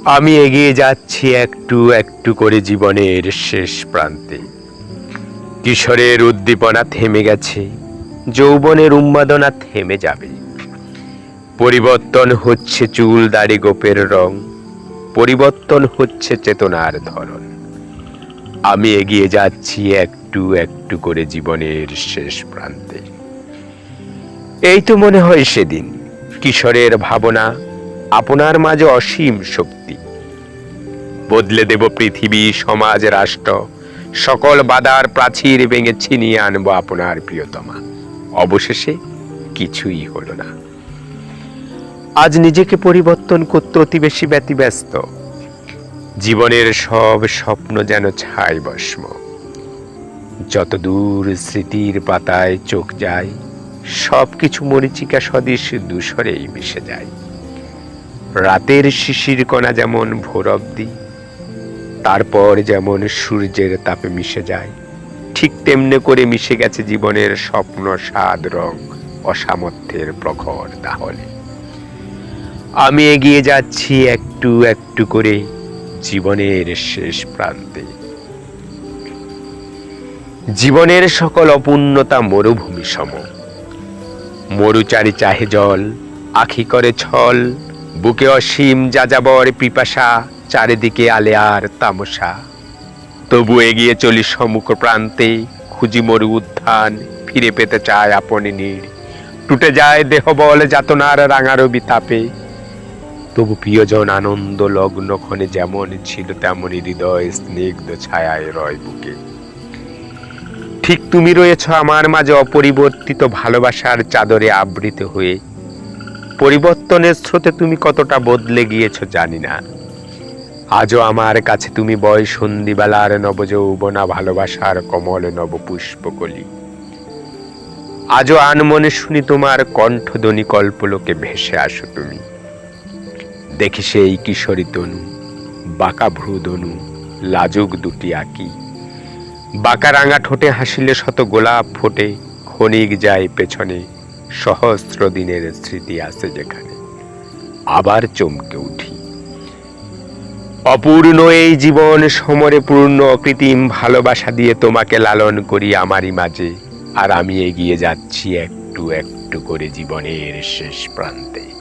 আমি এগিয়ে যাচ্ছি একটু একটু করে জীবনের শেষ প্রান্তে। কিশোরের উদ্দীপনা থেমে গেছে, যৌবনের উন্মাদনা থেমে যাবে। পরিবর্তন হচ্ছে চুল দাড়ি গোপের রং, পরিবর্তন হচ্ছে চেতনার ধরন। আমি এগিয়ে যাচ্ছি একটু একটু করে জীবনের শেষ প্রান্তে। এই তো মনে হয় সেদিন কিশোরের ভাবনা, আপনার মাঝে অসীম শক্তি। বদলে দেব পৃথিবী, সমাজ, রাষ্ট্র, সকল বাধার প্রাচীর ভেঙে ছিনিয়ে আনবো আপনার প্রিয়তমা। অবশেষে কিছুই হলো না। আজ নিজেকে পরিবর্তন করতে অতি বেশি ব্যতিব্যস্ত। জীবনের সব স্বপ্ন যেন ছাই ভস্ম। যত দূর স্মৃতির পাতায় চোখ যায়, সবকিছু মরীচিকা সদৃশ ধূসরেই মিশে যায়। রাতের শিশির কণা যেমন ভোর অবধি, তারপর যেমন সূর্যের তাপে মিশে যায়, ঠিক তেমনি করে মিশে গেছে জীবনের স্বপ্ন, স্বাদ, রং, অসামর্থ্যের প্রখর দাহনে। আমি এগিয়ে যাচ্ছি একটু একটু করে জীবনের শেষ প্রান্তে। জীবনের সকল অপূর্ণতা মরুভূমি সম। মরুচারি চাহে জল, আখি করে ছল, বুকে অসীম যাযাবর পিপাসা, চারিদিকে আলেয়ার তামসা। তবু এগিয়ে চলি সমুখ প্রান্তে, খুঁজি মরু উত্থান, ফিরে পেতে চায় আপনি নীড়। টুটে যায় দেহ বল যাতনার রাঙারবি তাপে, তবু প্রিয়জন আনন্দ লগ্ন ক্ষণে যেমন ছিল তেমনই হৃদয় স্নিগ্ধ ছায়ায় রয় বুকে। ঠিক তুমি রয়েছ আমার মাঝে অপরিবর্তিত ভালোবাসার চাদরে আবৃত হয়ে। পরিবর্তনের স্রোতে তুমি কতটা বদলে গিয়েছ জানি না। আজও আমার কাছে তুমি বয়সন্ধিবেলার নবযৌবনা ভালোবাসার কমল নবপুষ্পকলি। আজও আনমনে শুনি তোমার কণ্ঠধ্বনি, কল্পলোকে ভেসে আসো তুমি। দেখি সেই কিশোরী তনু, বাঁকা ভ্রুদনু, লাজুক দুটি আঁকি। বাঁকা রাঙা ঠোঁটে হাসিলে শত গোলাপ ফোটে, ক্ষণিক যায় পেছনে, সহস্র দিনের স্মৃতি আছে যেখানে। আবার চমকে উঠি। অপূর্ণ এই জীবন সমরে পূর্ণ অকৃত্রিম ভালোবাসা দিয়ে তোমাকে লালন করি আমারই মাঝে। আর আমি এগিয়ে যাচ্ছি একটু একটু করে জীবনের শেষ প্রান্তে।